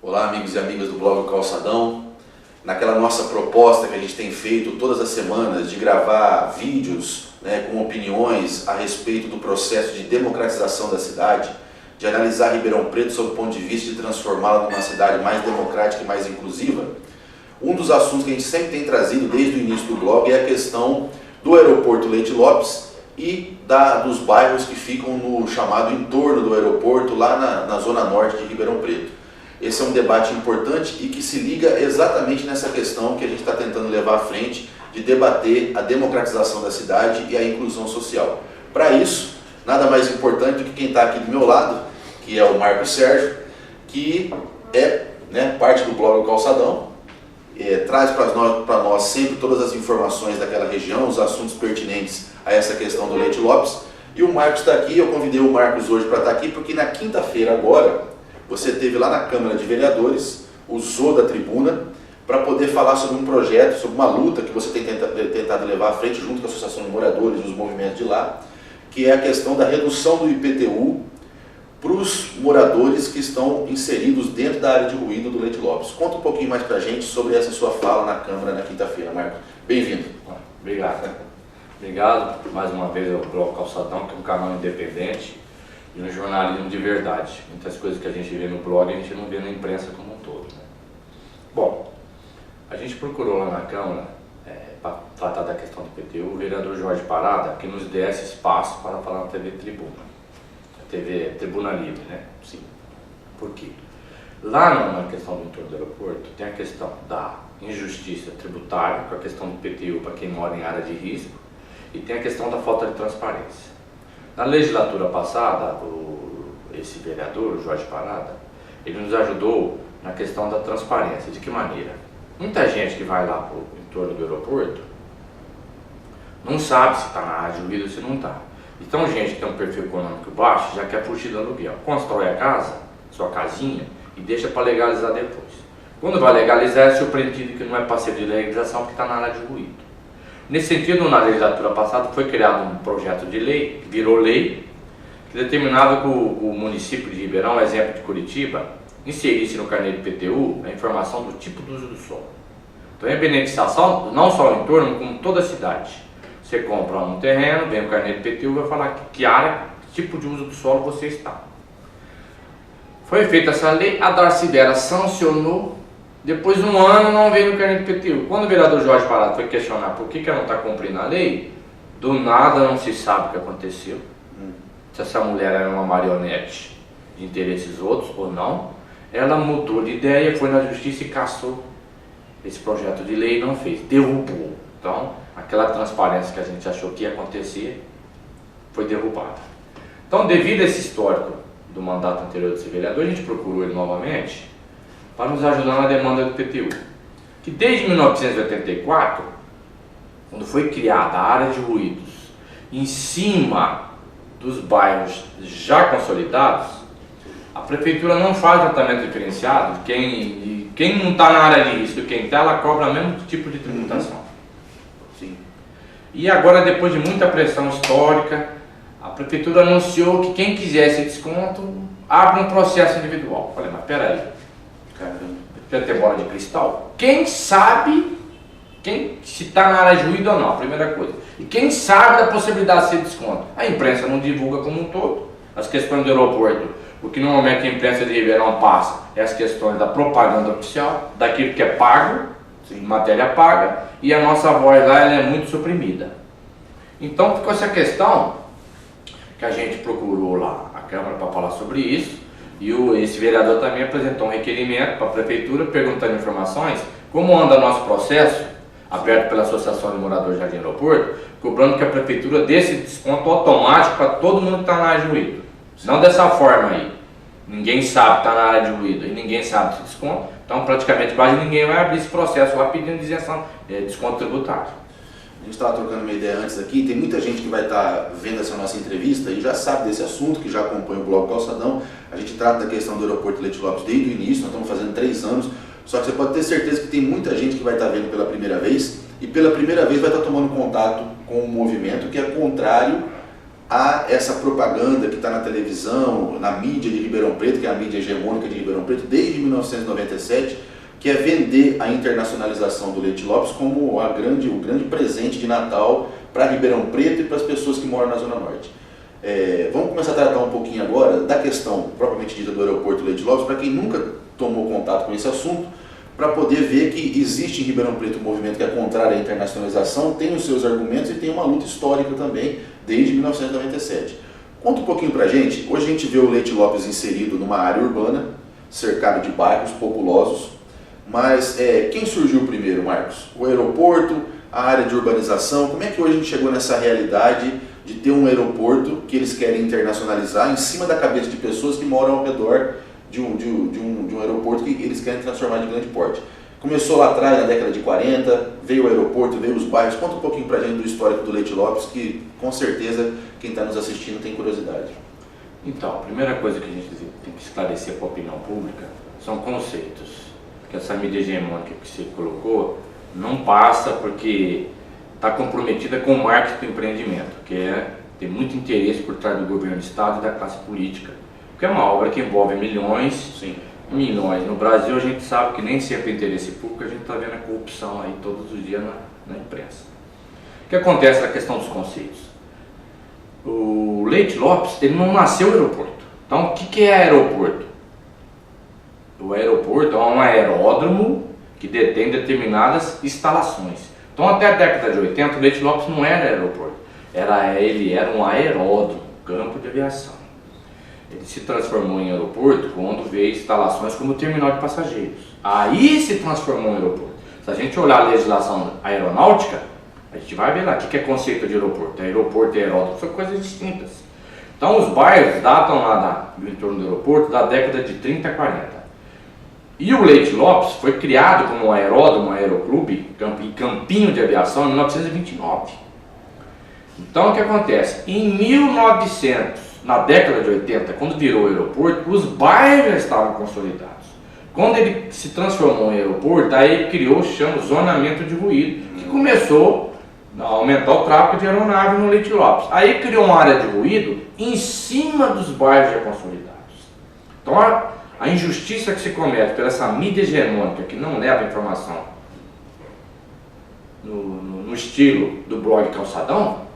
Olá, amigos e amigas do blog Calçadão. Naquela nossa proposta que a gente tem feito todas as semanas de gravar vídeos, com opiniões a respeito do processo de democratização da cidade, de analisar Ribeirão Preto sob o ponto de vista de transformá-la numa cidade mais democrática e mais inclusiva, um dos assuntos que a gente sempre tem trazido desde o início do blog é a questão do aeroporto Leite Lopes e dos bairros que ficam no chamado entorno do aeroporto, lá na zona norte de Ribeirão Preto. Esse é um debate importante e que se liga exatamente nessa questão que a gente está tentando levar à frente, de debater a democratização da cidade e a inclusão social. Para isso, nada mais importante do que quem está aqui do meu lado, que é o Marcos Sérgio, que é parte do blog Calçadão, traz para nós sempre todas as informações daquela região, os assuntos pertinentes a essa questão do Leite Lopes. E o Marcos está aqui, eu convidei o Marcos hoje para estar aqui, porque na quinta-feira agora, você teve lá na Câmara de Vereadores, usou da tribuna para poder falar sobre um projeto, sobre uma luta que você tem tentado levar à frente junto com a Associação de Moradores e os movimentos de lá, que é a questão da redução do IPTU para os moradores que estão inseridos dentro da área de ruído do Leite Lopes. Conta um pouquinho mais para a gente sobre essa sua fala na Câmara na quinta-feira, Marcos. Bem-vindo. Obrigado. Obrigado mais uma vez ao Blog Calçadão, que é um canal independente e um jornalismo de verdade. Muitas coisas que a gente vê no blog a gente não vê na imprensa como um todo. Bom, a gente procurou lá na Câmara, para tratar da questão do IPTU, o vereador Jorge Parada, que nos desse espaço para falar na TV Tribuna. A TV Tribuna Livre, Sim. Por quê? Lá na questão do entorno do aeroporto tem a questão da injustiça tributária, com a questão do IPTU para quem mora em área de risco, e tem a questão da falta de transparência. Na legislatura passada, esse vereador, o Jorge Parada, ele nos ajudou na questão da transparência. De que maneira? Muita gente que vai lá para o entorno do aeroporto não sabe se está na área de ruído ou se não está. Então, gente que tem um perfil econômico baixo já quer fugir do aluguel. Constrói a casa, sua casinha, e deixa para legalizar depois. Quando vai legalizar, é surpreendido que não é passivo de legalização porque está na área de ruído. Nesse sentido, na legislatura passada foi criado um projeto de lei, que virou lei, que determinava que o município de Ribeirão, exemplo de Curitiba, inserisse no carnê de IPTU a informação do tipo do uso do solo. Então é beneficiação não só o entorno, como toda a cidade. Você compra um terreno, vem o carnê de IPTU e vai falar que área, que tipo de uso do solo você está. Foi feita essa lei, a Darcy Vera sancionou. Depois de um ano não veio no carnê de IPTU. Quando o vereador Jorge Parada foi questionar por que ela não está cumprindo a lei, do nada não se sabe o que aconteceu. Se essa mulher era uma marionete de interesses outros ou não, ela mudou de ideia, foi na justiça e cassou esse projeto de lei e não fez, derrubou. Então, aquela transparência que a gente achou que ia acontecer, foi derrubada. Então, devido a esse histórico do mandato anterior desse vereador, a gente procurou ele novamente para nos ajudar na demanda do IPTU. Que desde 1984, quando foi criada a área de ruídos, em cima dos bairros já consolidados, a prefeitura não faz tratamento diferenciado. Quem não está na área de risco e quem está, ela cobra o mesmo tipo de tributação. Sim. E agora, depois de muita pressão histórica, a prefeitura anunciou que quem quisesse desconto, abre um processo individual. Falei, mas peraí, quer ter bola de cristal? Quem sabe se está na área de ruído ou não, a primeira coisa. E quem sabe da possibilidade de ser desconto? A imprensa não divulga como um todo. As questões do aeroporto, o que normalmente a imprensa de Ribeirão passa é as questões da propaganda oficial, daquilo que é pago, matéria paga, e a nossa voz lá ela é muito suprimida. Então ficou essa questão que a gente procurou lá a Câmara para falar sobre isso, e esse vereador também apresentou um requerimento para a prefeitura perguntando informações, como anda nosso processo, aberto pela Associação de Moradores de Jardim Aeroporto, cobrando que a prefeitura dê esse desconto automático para todo mundo que está na área de ruído. Não dessa forma aí. Ninguém sabe que está na área de ruído e ninguém sabe se desconto, então praticamente quase ninguém vai abrir esse processo lá pedindo isenção, desconto tributário. A gente estava trocando uma ideia antes aqui, tem muita gente que vai estar vendo essa nossa entrevista e já sabe desse assunto, que já acompanha o blog Calçadão. A gente trata da questão do aeroporto Leite Lopes desde o início, nós estamos fazendo 3 anos, só que você pode ter certeza que tem muita gente que vai estar vendo pela primeira vez e pela primeira vez vai estar tomando contato com um movimento que é contrário a essa propaganda que está na televisão, na mídia de Ribeirão Preto, que é a mídia hegemônica de Ribeirão Preto desde 1997, que é vender a internacionalização do Leite Lopes como o grande presente de Natal para Ribeirão Preto e para as pessoas que moram na Zona Norte. Vamos começar a tratar um pouquinho agora da questão propriamente dita do aeroporto Leite Lopes, para quem nunca tomou contato com esse assunto, para poder ver que existe em Ribeirão Preto um movimento que é contrário à internacionalização, tem os seus argumentos e tem uma luta histórica também, desde 1997. Conta um pouquinho para a gente. Hoje a gente vê o Leite Lopes inserido numa área urbana, cercado de bairros populosos, mas quem surgiu primeiro, Marcos? O aeroporto, a área de urbanização? Como é que hoje a gente chegou nessa realidade de ter um aeroporto que eles querem internacionalizar em cima da cabeça de pessoas que moram ao redor de um aeroporto que eles querem transformar de grande porte? Começou lá atrás, na década de 40, veio o aeroporto, veio os bairros. Conta um pouquinho pra gente do histórico do Leite Lopes, que com certeza quem está nos assistindo tem curiosidade. Então, a primeira coisa que a gente tem que esclarecer para a opinião pública são conceitos. Porque essa mídia hegemônica que você colocou não passa porque está comprometida com o marketing do empreendimento, que tem muito interesse por trás do governo do Estado e da classe política. Porque é uma obra que envolve milhões. Sim. Milhões. No Brasil a gente sabe que nem sempre é interesse público, a gente está vendo a corrupção aí todos os dias na imprensa. O que acontece na questão dos conceitos? O Leite Lopes, ele não nasceu aeroporto. Então o que é aeroporto? O aeroporto é um aeródromo que detém determinadas instalações. Então até a década de 80 o Leite Lopes não era aeroporto, ele era um aeródromo, campo de aviação. Ele se transformou em aeroporto quando veio instalações como o terminal de passageiros. Aí se transformou em aeroporto. Se a gente olhar a legislação aeronáutica, a gente vai ver lá o que é conceito de aeroporto. Aeroporto e aeródromo são coisas distintas. Então os bairros datam lá do entorno do aeroporto da década de 30 a 40. E o Leite Lopes foi criado como um aeródromo, um aeroclube e campinho de aviação em 1929. Então o que acontece? Em 1900, na década de 80, quando virou o aeroporto, os bairros já estavam consolidados. Quando ele se transformou em aeroporto, aí ele criou o que chama zonamento de ruído, que começou a aumentar o tráfego de aeronave no Leite Lopes. Aí criou uma área de ruído em cima dos bairros já consolidados. Então a injustiça que se comete por essa mídia hegemônica que não leva informação no estilo do blog Calçadão,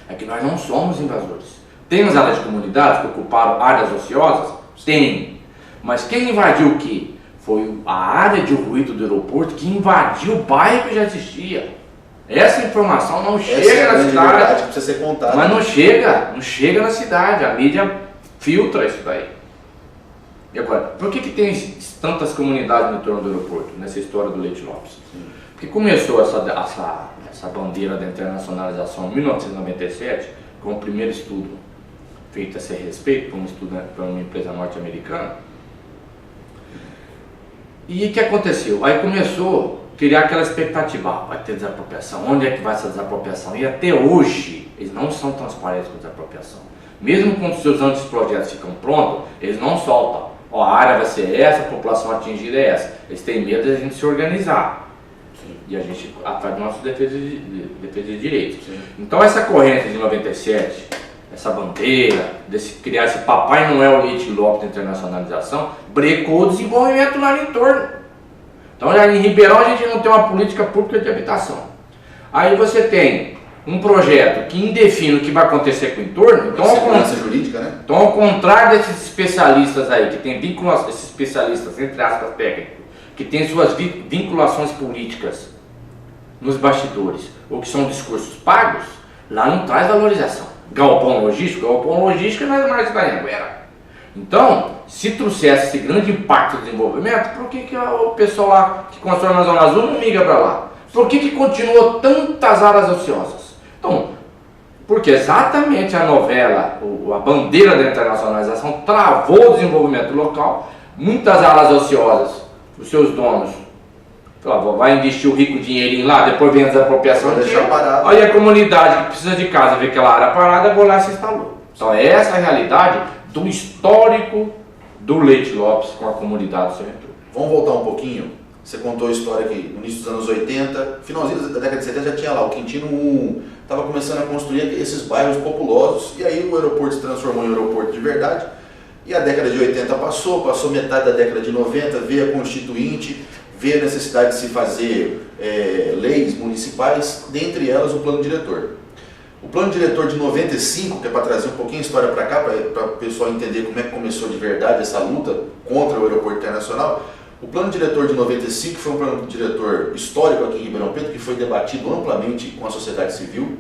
é que nós não somos invasores. Temos áreas de comunidades que ocuparam áreas ociosas? Tem. Mas quem invadiu o quê? Foi a área de ruído do aeroporto que invadiu o bairro que já existia. Essa informação não chega na cidade. Que precisa ser contada. Mas não chega na cidade. A mídia filtra isso daí. E agora, por que tem tantas comunidades no entorno do aeroporto, nessa história do Leite Lopes? Porque começou essa bandeira da internacionalização em 1997, com o primeiro estudo feito a esse respeito, por uma empresa norte-americana. E o que aconteceu? Aí começou a criar aquela expectativa, vai ter desapropriação, onde é que vai essa desapropriação? E até hoje, eles não são transparentes com a desapropriação. Mesmo quando os seus anteprojetos ficam prontos, eles não soltam. Ó, a área vai ser essa, a população atingida é essa. Eles têm medo de a gente se organizar. Sim. E a gente, atrás da nossa defesa de direitos. Sim. Então essa corrente de 97, essa bandeira, criar esse Papai Noel Leite Lopes de internacionalização, brecou o desenvolvimento lá no entorno. Então já em Ribeirão a gente não tem uma política pública de habitação. Aí você tem um projeto que indefine o que vai acontecer com o entorno. Então, segurança jurídica, né? Então, ao contrário desses especialistas aí, que tem vinculações, esses especialistas, entre aspas, técnicos, que tem suas vinculações políticas nos bastidores, ou que são discursos pagos, lá não traz valorização. Galpão logístico não é mais da Anhanguera. Então, se trouxesse esse grande impacto do desenvolvimento, por que o pessoal lá que constrói na Zona Azul não migra para lá? Por que continuou tantas áreas ociosas? Então, porque exatamente a novela, a bandeira da internacionalização travou o desenvolvimento local, muitas áreas ociosas, os seus donos falavam, vai investir o rico dinheirinho lá, depois vem a desapropriação, aí a comunidade que precisa de casa vê aquela área parada, vou lá e se instalou. Então é essa a realidade do histórico do Leite Lopes com a comunidade do seu entorno. Vamos voltar um pouquinho Você contou a história que no início dos anos 80, finalzinho da década de 70 já tinha lá o Quintino 1, estava começando a construir esses bairros populosos, e aí o aeroporto se transformou em aeroporto de verdade, e a década de 80 passou metade da década de 90, veio a Constituinte, veio a necessidade de se fazer leis municipais, dentre elas o plano diretor. O plano diretor de 95, que é para trazer um pouquinho a história para cá, para o pessoal entender como é que começou de verdade essa luta contra o aeroporto internacional, o plano diretor de 95 foi um plano diretor histórico aqui em Ribeirão Preto, que foi debatido amplamente com a sociedade civil,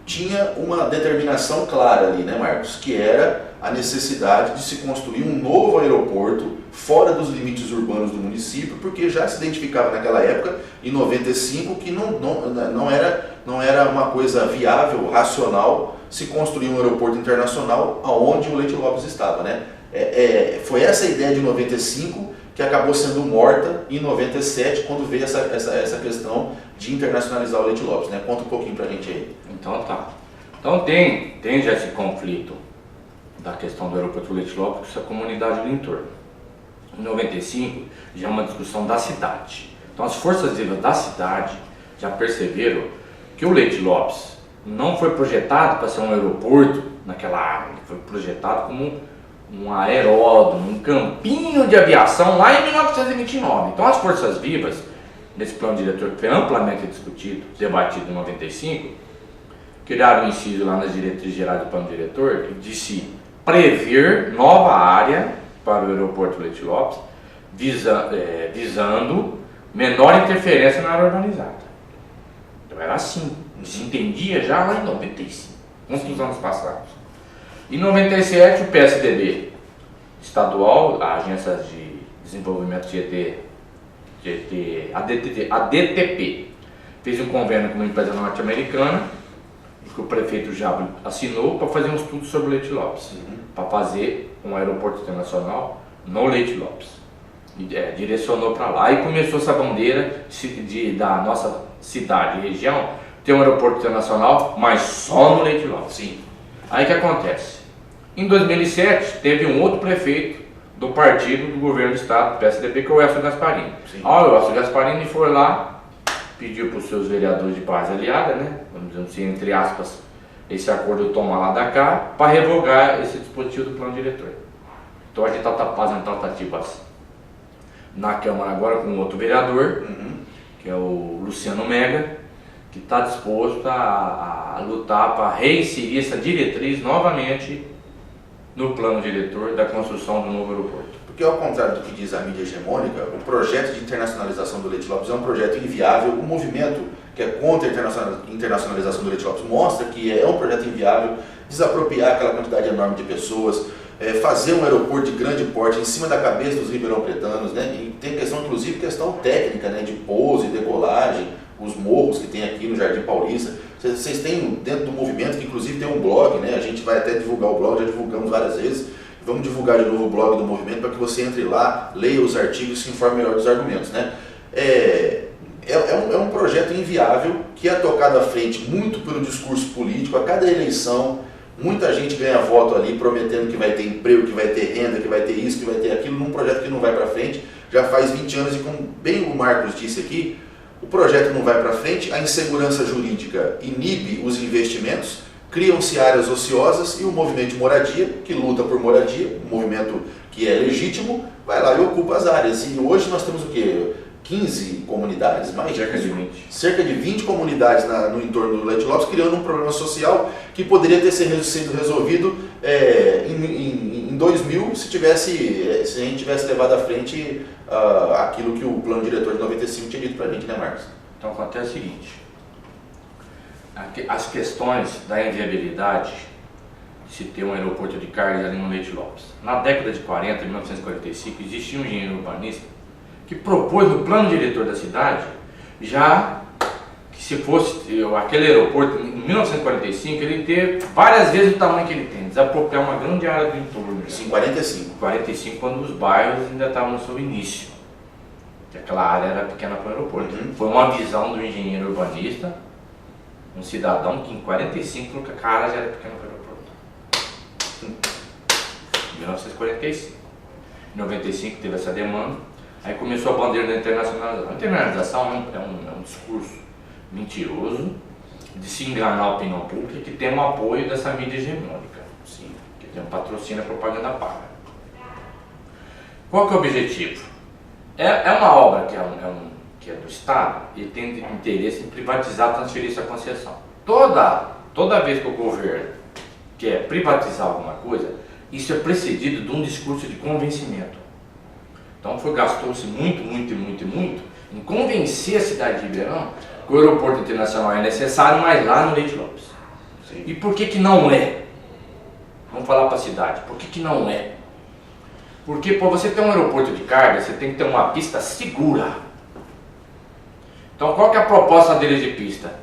tinha uma determinação clara ali, né, Marcos, que era a necessidade de se construir um novo aeroporto fora dos limites urbanos do município, porque já se identificava naquela época, em 95, que não era uma coisa viável, racional, se construir um aeroporto internacional aonde o Leite Lopes estava, né? Foi essa ideia de 95 que acabou sendo morta em 97, quando veio essa questão de internacionalizar o Leite Lopes, né? Conta um pouquinho pra gente aí. Então tá. Então tem já esse conflito da questão do aeroporto do Leite Lopes com essa comunidade do entorno. Em 95 já é uma discussão da cidade. Então as forças vivas da cidade já perceberam que o Leite Lopes não foi projetado para ser um aeroporto naquela área, foi projetado como um aeródromo, um campinho de aviação lá em 1929. Então as forças vivas, nesse plano diretor que foi amplamente discutido, debatido em 95, criaram um inciso lá nas diretrizes gerais do plano diretor de se prever nova área para o aeroporto Leite Lopes, visando menor interferência na área urbanizada. Então era assim, se entendia já lá em 95, muitos anos passados. Em 97, o PSDB estadual, a Agência de Desenvolvimento ADTP, fez um convênio com uma empresa norte-americana, que o prefeito já assinou para fazer um estudo sobre o Leite Lopes, para fazer um aeroporto internacional no Leite Lopes. E, direcionou para lá e começou essa bandeira da nossa cidade e região ter um aeroporto internacional, mas só no Leite Lopes. Sim. Aí o que acontece? Em 2007, teve um outro prefeito do partido do governo do estado, do PSDB, que é o Elcio Gasparini. O Elcio Gasparini foi lá, pediu para os seus vereadores de base aliada, né, vamos dizer assim, entre aspas, esse acordo toma lá da cá, para revogar esse dispositivo do plano diretor. Então a gente está fazendo tratativas na Câmara agora com outro vereador, que é o Luciano Mega, que está disposto a lutar para reinserir essa diretriz novamente no plano diretor da construção do novo aeroporto. Porque ao contrário do que diz a mídia hegemônica, o projeto de internacionalização do Leite Lopes é um projeto inviável. O movimento que é contra a internacionalização do Leite Lopes mostra que é um projeto inviável, desapropriar aquela quantidade enorme de pessoas, fazer um aeroporto de grande porte em cima da cabeça dos ribeirão-pretanos, né? E tem questão, inclusive, questão técnica, né? De pouso e decolagem, os morros que tem aqui no Jardim Paulista. Vocês têm dentro do movimento, que inclusive tem um blog, né? A gente vai até divulgar o blog, já divulgamos várias vezes. Vamos divulgar de novo o blog do movimento para que você entre lá, leia os artigos e se informe melhor dos argumentos, né? É um projeto inviável que é tocado à frente muito pelo discurso político. A cada eleição, muita gente ganha voto ali prometendo que vai ter emprego, que vai ter renda, que vai ter isso, que vai ter aquilo, num projeto que não vai para frente. Já faz 20 anos e, como bem o Marcos disse aqui, o projeto não vai para frente, a insegurança jurídica inibe os investimentos, criam-se áreas ociosas e o movimento de moradia, que luta por moradia, um movimento que é legítimo, vai lá e ocupa as áreas. E hoje nós temos o quê? 15 comunidades, mais cerca de 20. Cerca de 20 comunidades no entorno do Leite Lopes, criando um problema social que poderia ter sido resolvido em 2000 se a gente tivesse levado à frente aquilo que o plano diretor de 95 tinha dito para a gente, né, Marcos? Então acontece o seguinte, as questões da inviabilidade de se ter um aeroporto de cargas ali no Leite Lopes. Na década de 40, 1945, existia um engenheiro urbanista que propôs no plano diretor da cidade, já que se fosse aquele aeroporto, em 1945, ele ter várias vezes o tamanho que ele tem, desapropriar uma grande área do entorno. Isso em 45. 45, quando os bairros ainda estavam no seu início, que aquela área era pequena para o aeroporto. Foi uma visão do engenheiro urbanista, um cidadão que em 45 falou que a área já era pequena para o aeroporto. 1945. Em 95 teve essa demanda. Aí começou a bandeira da internacionalização. A internacionalização é um discurso mentiroso de se enganar a opinião pública que tem o apoio dessa mídia hegemônica, sim, que tem um patrocínio, a propaganda paga. Qual que é o objetivo? É uma obra que é do Estado e tem interesse em privatizar, transferir essa concessão. Toda vez que o governo quer privatizar alguma coisa, isso é precedido de um discurso de convencimento. Então gastou-se muito em convencer a cidade de Ribeirão que o aeroporto internacional é necessário, mas lá no Leite Lopes. Sim. E por que não é? Vamos falar para a cidade, por que não é? Porque para você ter um aeroporto de carga, você tem que ter uma pista segura. Então qual que é a proposta deles de pista?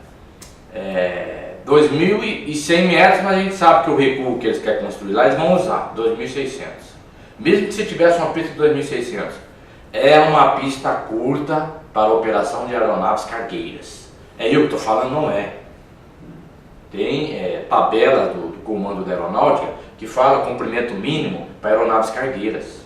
2.100 metros, mas a gente sabe que o recuo que eles querem construir lá, eles vão usar 2.600. Mesmo que você tivesse uma pista de 2.600, é uma pista curta para a operação de aeronaves cargueiras. É eu que estou falando, não é. Tem tabela do comando da aeronáutica que fala comprimento mínimo para aeronaves cargueiras.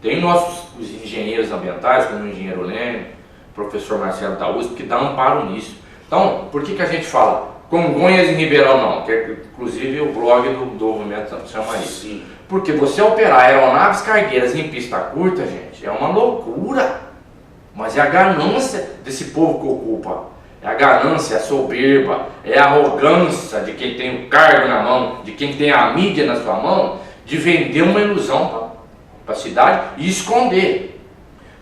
Tem os engenheiros ambientais, como o engenheiro Lênin, o professor Marcelo da USP, que dão amparo nisso. Então, por que a gente fala Congonhas em Ribeirão não? Que inclusive o blog do movimento chama isso. Sim. Porque você operar aeronaves cargueiras em pista curta, gente, é uma loucura. Mas é a ganância desse povo que ocupa. É a ganância, a soberba, é a arrogância de quem tem o cargo na mão, de quem tem a mídia na sua mão, de vender uma ilusão para a cidade e esconder.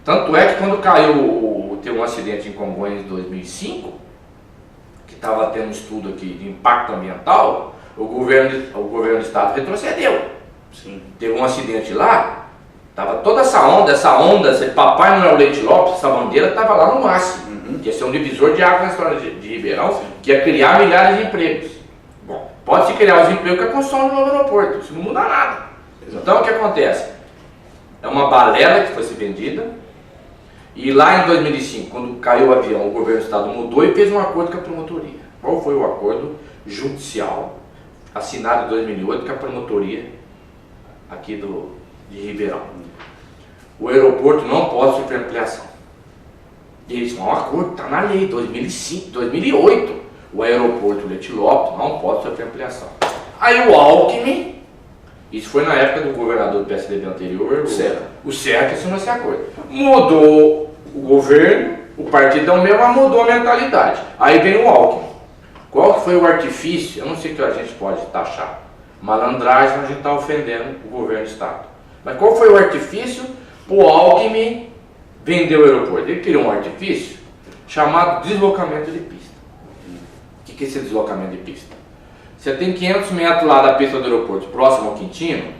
Tanto é que quando teve um acidente em Congonhas em 2005, que estava tendo um estudo aqui de impacto ambiental, o governo do estado retrocedeu. Sim. Teve um acidente lá, tava toda essa onda, esse Papai Noel Leite Lopes, essa bandeira estava lá no máximo. Que ia ser um divisor de água na história de Ribeirão, que ia criar milhares de empregos. Bom, pode-se criar os empregos com a construção do novo aeroporto, isso não muda nada. Então o que acontece? É uma balela que foi se vendida, e lá em 2005, quando caiu o avião, o governo do estado mudou e fez um acordo com a promotoria. Qual foi o acordo judicial assinado em 2008 com a promotoria aqui de Ribeirão? O aeroporto não pode sofrer ampliação. E eles vão a acordo, está na lei, 2005, 2008. O aeroporto Leite Lopes não pode sofrer ampliação. Aí o Alckmin, isso foi na época do governador do PSDB anterior, o Serra que assinou esse acordo. Mudou o governo, o partidão mesmo, mas mudou a mentalidade. Aí vem o Alckmin. Qual que foi o artifício? Eu não sei o que a gente pode taxar. Malandragem, a gente está ofendendo o governo do estado. Mas qual foi o artifício? O Alckmin vendeu o aeroporto. Ele criou um artifício chamado deslocamento de pista. O que é esse deslocamento de pista? Você tem 500 metros lá da pista do aeroporto, próximo ao Quintino,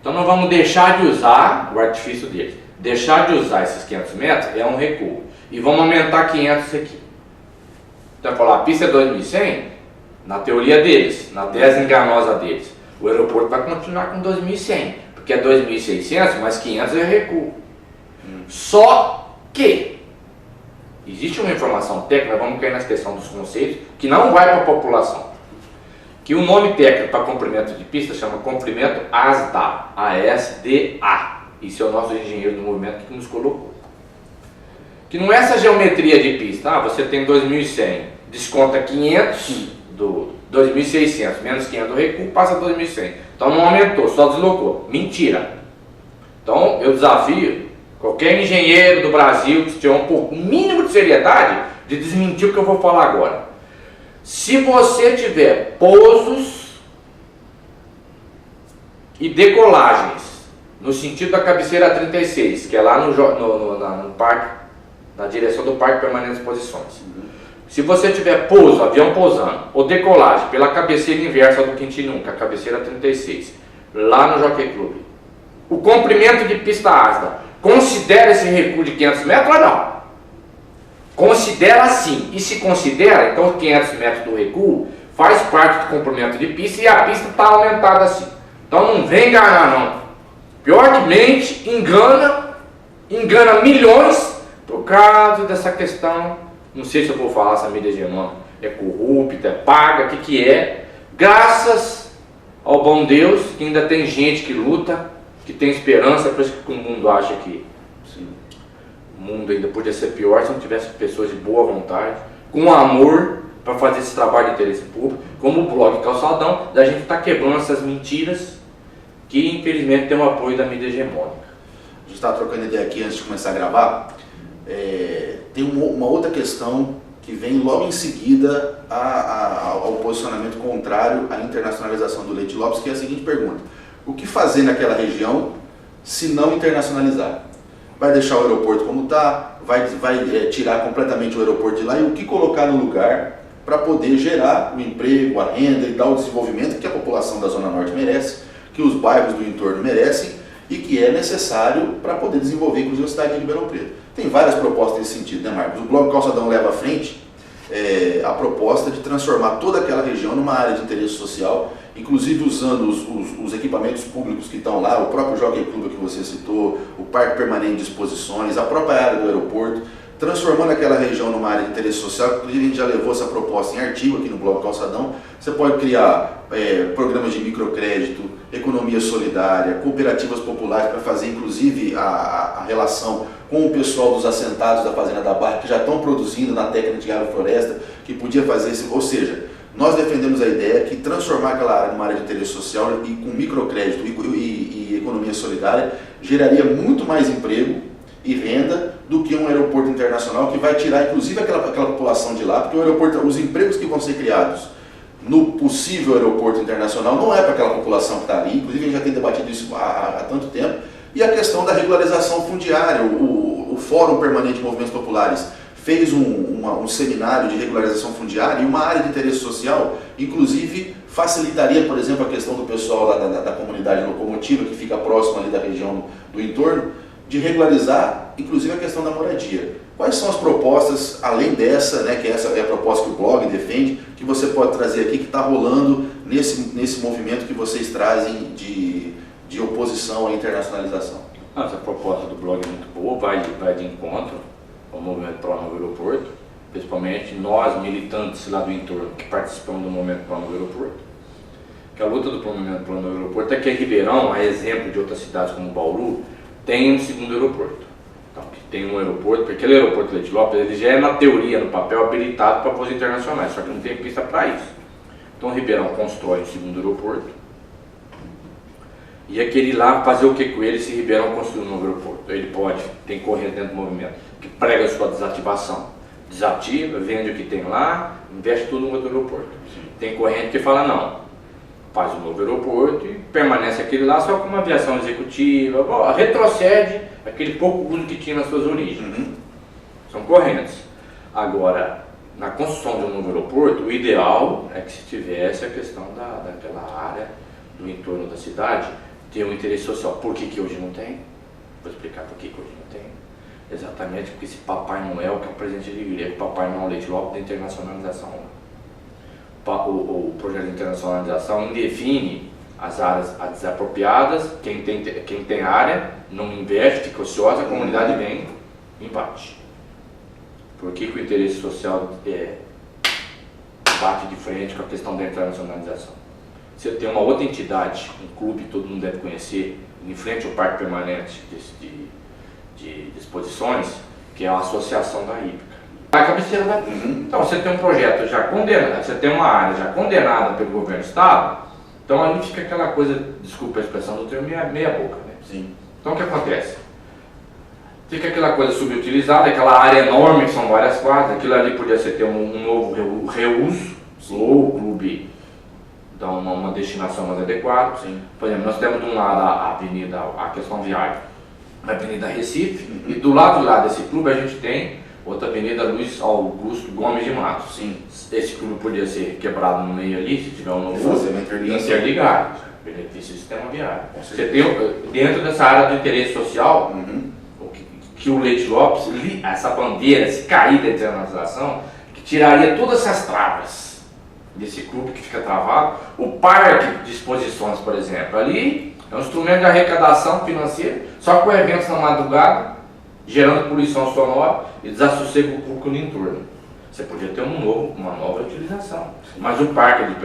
então nós vamos deixar de usar o artifício deles. Deixar de usar esses 500 metros é um recuo. E vamos aumentar 500 aqui. Então, falar, a pista é 2.100, na teoria deles, na tese enganosa deles, o aeroporto vai continuar com 2.100, porque é 2.600, mas 500 é recuo. Só que existe uma informação técnica, vamos cair na questão dos conceitos, que não vai para a população. Que o nome técnico para comprimento de pista chama comprimento ASDA, A-S-D-A. Isso é o nosso engenheiro do movimento que nos colocou. Que não é essa geometria de pista, você tem 2.100, desconta 500 do 2.600, menos 500 do recuo, passa 2.100. Então não aumentou, só deslocou. Mentira. Então eu desafio qualquer engenheiro do Brasil que tiver um mínimo de seriedade de desmentir o que eu vou falar agora. Se você tiver pousos e decolagens no sentido da cabeceira 36, que é lá no parque, na direção do Parque Permanente de Exposições. Se você tiver pouso, avião pousando, ou decolagem pela cabeceira inversa do Quintino 1, que é a cabeceira 36, lá no Jockey Club, o comprimento de pista ASDA considera esse recuo de 500 metros ou não? Considera sim, e se considera, então 500 metros do recuo faz parte do comprimento de pista e a pista está aumentada assim. Então não vem enganar não. Pior que mente, engana milhões por causa dessa questão, não sei se eu vou falar essa mídia hegemônica, é corrupta, é paga, o que é, graças ao bom Deus que ainda tem gente que luta, que tem esperança, por isso que o mundo acha que Sim. O mundo ainda podia ser pior se não tivesse pessoas de boa vontade, com amor para fazer esse trabalho de interesse público, como o blog Calçadão, da gente estar quebrando essas mentiras que infelizmente tem o apoio da mídia hegemônica. A gente estava trocando ideia aqui antes de começar a gravar. Tem uma outra questão que vem logo em seguida ao posicionamento contrário à internacionalização do Leite Lopes, que é a seguinte pergunta: o que fazer naquela região se não internacionalizar? Vai deixar o aeroporto como está? Vai tirar completamente o aeroporto de lá? E o que colocar no lugar para poder gerar o emprego, a renda e dar o desenvolvimento que a população da Zona Norte merece, que os bairros do entorno merecem e que é necessário para poder desenvolver, inclusive, a cidade de Ribeirão Preto? Tem várias propostas nesse sentido, né, Marcos? O Blog Calçadão leva à frente a proposta de transformar toda aquela região numa área de interesse social, inclusive usando os equipamentos públicos que estão lá, o próprio Jockey Club que você citou, o Parque Permanente de Exposições, a própria área do aeroporto, transformando aquela região numa área de interesse social. Inclusive a gente já levou essa proposta em artigo aqui no Blog Calçadão. Você pode criar programas de microcrédito, economia solidária, cooperativas populares para fazer inclusive a relação com o pessoal dos assentados da Fazenda da Barra, que já estão produzindo na técnica de agrofloresta, que podia fazer esse, ou seja, nós defendemos a ideia que transformar aquela área numa área de interesse social e com microcrédito e economia solidária geraria muito mais emprego e renda do que um aeroporto internacional, que vai tirar inclusive aquela população de lá, porque o aeroporto, os empregos que vão ser criados no possível aeroporto internacional não é para aquela população que está ali. Inclusive a gente já tem debatido isso há tanto tempo. E a questão da regularização fundiária, o Fórum Permanente de Movimentos Populares fez um seminário de regularização fundiária, e uma área de interesse social, inclusive, facilitaria, por exemplo, a questão do pessoal da comunidade locomotiva, que fica próximo ali da região do entorno, de regularizar, inclusive, a questão da moradia. Quais são as propostas, além dessa, né, que essa é a proposta que o blog defende, que você pode trazer aqui, que está rolando nesse movimento que vocês trazem de oposição à internacionalização? Essa proposta do blog é muito boa, vai de encontro ao movimento Pro Novo Aeroporto, principalmente nós, militantes lá do entorno, que participamos do movimento Pro Novo Aeroporto. Que a luta do movimento Pro Novo Aeroporto é que Ribeirão, a exemplo de outras cidades como Bauru, tem um segundo aeroporto. Então, que tem um aeroporto, porque aquele aeroporto Leite Lopes, ele já é, na teoria, no papel, habilitado para voos internacionais, só que não tem pista para isso. Então, Ribeirão constrói um segundo aeroporto, e aquele lá fazer o que com ele se Ribeirão construir um novo aeroporto? Ele pode, tem corrente dentro do movimento, que prega a sua desativação, desativa, vende o que tem lá, investe tudo no outro aeroporto. Tem corrente que fala não, faz um novo aeroporto e permanece aquele lá só com uma aviação executiva, retrocede aquele pouco uso que tinha nas suas origens. São correntes. Agora, na construção de um novo aeroporto, o ideal é que se tivesse a questão daquela área do entorno da cidade ter um interesse social. Por que hoje não tem? Vou explicar por que hoje não tem. Exatamente porque esse Papai Noel, que é o presente de igreja, o Papai Noel Leite Lopes da internacionalização. O projeto de internacionalização define as áreas desapropriadas, quem tem área não investe, fica ociosa, a comunidade vem e bate. Por que o interesse social bate de frente com a questão da internacionalização? Você tem uma outra entidade, um clube que todo mundo deve conhecer, em frente ao Parque Permanente de Exposições, que é a Associação da Hípica. A cabeceira da Então você tem um projeto já condenado, você tem uma área já condenada pelo governo do estado, então ali fica aquela coisa, desculpa a expressão do termo, meia boca, né? Sim. Então o que acontece? Fica aquela coisa subutilizada, aquela área enorme que são várias quadras, aquilo ali podia ser ter um novo reuso, ou o clube dá uma destinação mais adequada. Sim. Por exemplo, nós temos de um lado a questão viária, a Avenida Recife, e do lado lá desse clube a gente tem outra Avenida Luiz Augusto Gomes de Matos. Sim. Esse clube podia ser quebrado no meio ali, se tiver um novo interligado. Benefício do sistema viário. Você tem dentro dessa área do interesse social, que o Leite Lopes, essa bandeira, se cair da internacionalização, que tiraria todas essas travas desse clube que fica travado. O parque de exposições, por exemplo, ali é um instrumento de arrecadação financeira, só com eventos na madrugada, gerando poluição sonora e desassossego público no entorno. Você podia ter uma nova utilização. Mas o parque de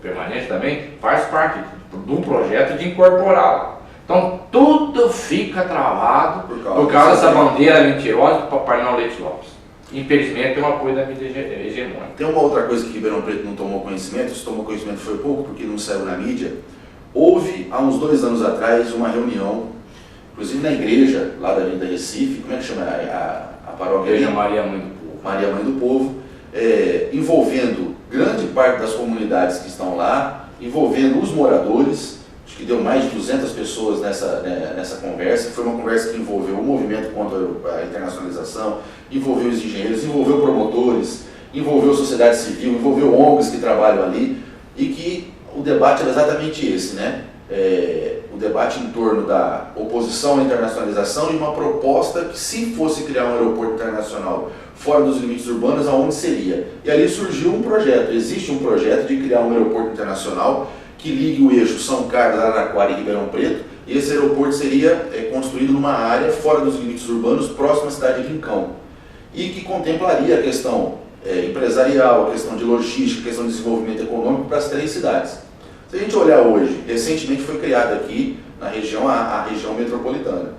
permanente também faz parte do projeto de incorporá-la. Então tudo fica travado por causa dessa bandeira mentirosa do Papai Noel Leite Lopes. Infelizmente tem um apoio da mídia hegemônica. Tem uma outra coisa que Ribeirão Preto não tomou conhecimento, se tomou conhecimento foi pouco, porque não saiu na mídia. Houve, há uns 2 anos atrás, uma reunião, inclusive na igreja, lá da Avenida Recife, como é que chama a paróquia? Igreja Maria Mãe do Povo. Maria Mãe do Povo, envolvendo grande parte das comunidades que estão lá, envolvendo os moradores. Acho que deu mais de 200 pessoas nessa conversa. Foi uma conversa que envolveu o movimento contra a internacionalização, envolveu os engenheiros, envolveu promotores, envolveu sociedade civil, envolveu ONGs que trabalham ali, e que o debate era exatamente esse, né? O debate em torno da oposição à internacionalização e uma proposta que, se fosse criar um aeroporto internacional fora dos limites urbanos, aonde seria? E ali surgiu um projeto, existe um projeto de criar um aeroporto internacional que ligue o eixo São Carlos, Araraquara e Ribeirão Preto, e esse aeroporto seria construído numa área fora dos limites urbanos, próxima à cidade de Rincão, e que contemplaria a questão empresarial, a questão de logística, a questão de desenvolvimento econômico para as 3 cidades. Se a gente olhar hoje, recentemente foi criada aqui na região a região metropolitana.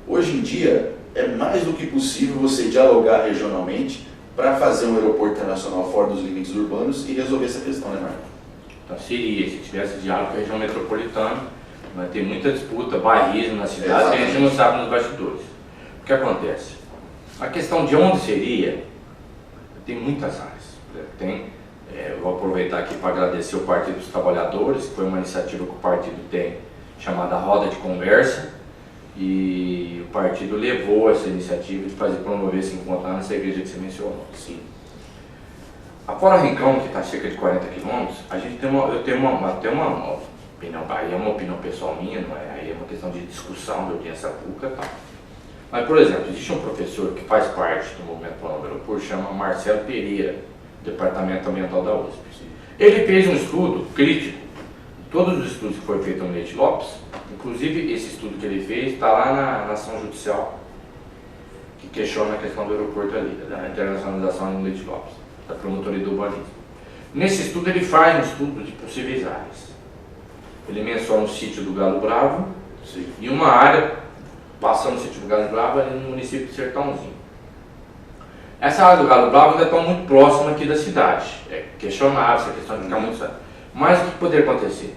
Hoje em dia é mais do que possível você dialogar regionalmente para fazer um aeroporto internacional fora dos limites urbanos e resolver essa questão, né, Marco? Então seria, se tivesse diálogo com a região metropolitana, vai ter muita disputa, bairrismo na cidade, que a gente não sabe nos bastidores. O que acontece? A questão de onde seria, tem muitas áreas. Vou aproveitar aqui para agradecer o Partido dos Trabalhadores, que foi uma iniciativa que o partido tem, chamada Roda de Conversa, e o partido levou essa iniciativa de promover esse encontro lá nessa igreja que você mencionou. Sim. A Fora Rincão, que está a cerca de 40 quilômetros, eu tenho uma opinião, aí é uma opinião pessoal minha, não é? Aí é uma questão de discussão, de audiência pública e tal. Mas, por exemplo, existe um professor que faz parte do movimento Plano do Aeroporto, chama Marcelo Pereira, do Departamento Ambiental da USP. Ele fez um estudo crítico de todos os estudos que foram feitos no Leite Lopes, inclusive esse estudo que ele fez está lá na ação judicial, que questiona a questão do aeroporto ali, da internacionalização no Leite Lopes, da promotoria do urbanismo. Nesse estudo ele faz um estudo de possíveis áreas. Ele menciona o sítio do Galo Bravo, sim, e uma área passando o sítio do Galo Bravo ali no município de Sertãozinho. Essa área do Galo Bravo ainda está muito próxima aqui da cidade. É questionável essa questão de ficar muito... Mas o que poderia acontecer?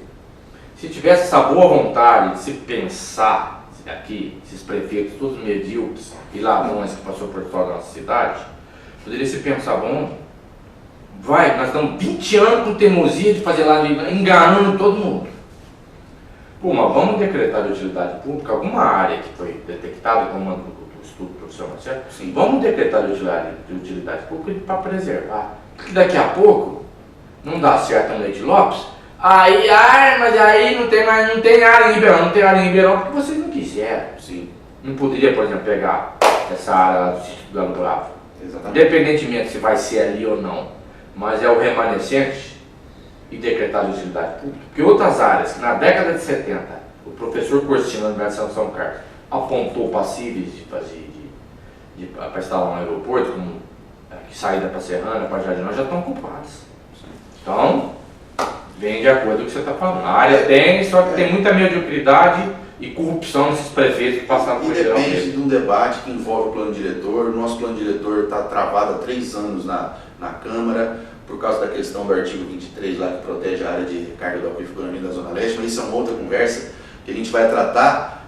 Se tivesse essa boa vontade de se pensar aqui, esses prefeitos todos medíocres e ladrões que passou por fora da nossa cidade, poderia se pensar, bom, nós estamos 20 anos com teimosia de fazer lá, enganando todo mundo. Pô, mas vamos decretar de utilidade pública alguma área que foi detectada como do estudo profissional, certo? Sim. Vamos decretar de utilidade pública para preservar. Porque daqui a pouco não dá certo no Leite Lopes, mas aí não tem área em Ribeirão, não tem área em Ribeirão porque vocês não quiseram. Sim. Não poderia, por exemplo, pegar essa área lá do sítio do Galo Bravo. Exatamente. Independentemente se vai ser ali ou não, mas é o remanescente e decretar de utilidade pública. Porque outras áreas que na década de 70 o professor Corsino da Universidade de São Carlos apontou passíveis para instalar um aeroporto, como saída para Serrana, para Jardim, já estão ocupadas. Então, vem de acordo com o que você está falando. A área tem, só que tem muita mediocridade e corrupção nesses prefeitos que passaram por geral. Depende de um debate que envolve o plano diretor. O nosso plano diretor está travado há 3 anos na Câmara, por causa da questão do artigo 23 lá que protege a área de recarga do aquífero da Zona Leste, mas isso é uma outra conversa que a gente vai tratar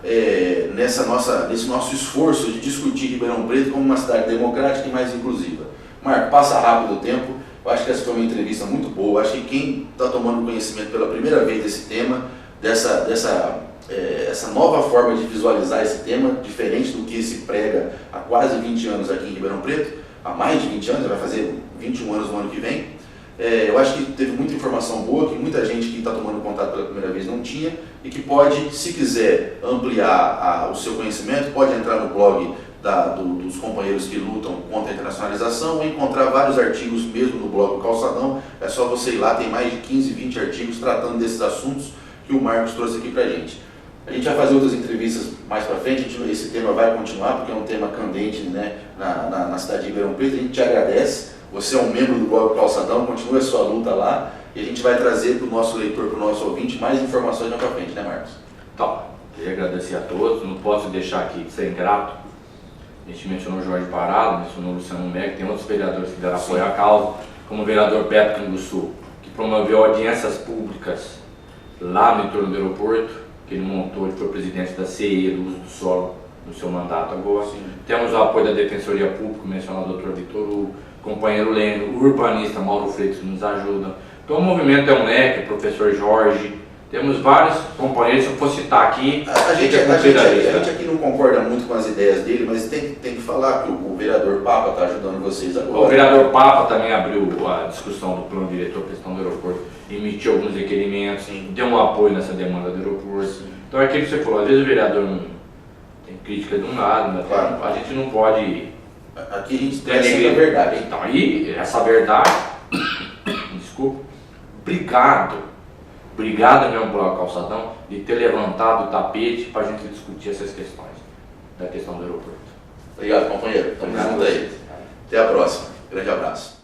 nesse nosso esforço de discutir Ribeirão Preto como uma cidade democrática e mais inclusiva. Marco, passa rápido o tempo, eu acho que essa foi uma entrevista muito boa, eu acho que quem está tomando conhecimento pela primeira vez desse tema, essa nova forma de visualizar esse tema, diferente do que se prega há quase 20 anos aqui em Ribeirão Preto, há mais de 20 anos, vai fazer 21 anos no ano que vem. Eu acho que teve muita informação boa, que muita gente que está tomando contato pela primeira vez não tinha, e que pode, se quiser ampliar o seu conhecimento, pode entrar no blog dos companheiros que lutam contra a internacionalização, ou encontrar vários artigos mesmo no blog do Calçadão. É só você ir lá, tem mais de 15, 20 artigos tratando desses assuntos que o Marcos trouxe aqui pra gente. A gente vai fazer outras entrevistas mais para frente, esse tema vai continuar, porque é um tema candente, né, na cidade de Ribeirão Preto. A gente te agradece, você é um membro do blog Calçadão, continue a sua luta lá, e a gente vai trazer para o nosso leitor, para o nosso ouvinte, mais informações mais para frente, né, Marcos? Então, queria agradecer a todos, não posso deixar aqui de ser ingrato. A gente mencionou o Jorge Parado, mencionou o Luciano Meg, tem outros vereadores que deram apoio à causa, como o vereador Beto Canguçu, que promoveu audiências públicas lá no entorno do aeroporto, que ele montou, ele foi presidente da CE do uso do solo no seu mandato agora. Sim. Temos o apoio da Defensoria Pública, mencionado o Dr. Vitor Hugo, companheiro Lênio, o urbanista Mauro Freitas que nos ajuda. Então o movimento é um leque, o professor Jorge, temos vários companheiros, se eu for citar aqui, a gente aqui não concorda muito com as ideias dele, mas tem que falar que o vereador Papa está ajudando vocês agora. O vereador Papa também abriu a discussão do plano diretor, questão do aeroporto, emitiu alguns requerimentos, deu um apoio nessa demanda do aeroporto. Sim. Então é aquilo que você falou, às vezes o vereador não tem crítica de um lado, mas claro, a gente não pode... Aqui a gente tem sempre a verdade. Então aí, essa verdade, desculpa, obrigado mesmo pelo Calçadão de ter levantado o tapete para a gente discutir essas questões, da questão do aeroporto. Obrigado, companheiro. Estamos juntos aí. Até a próxima. Grande abraço.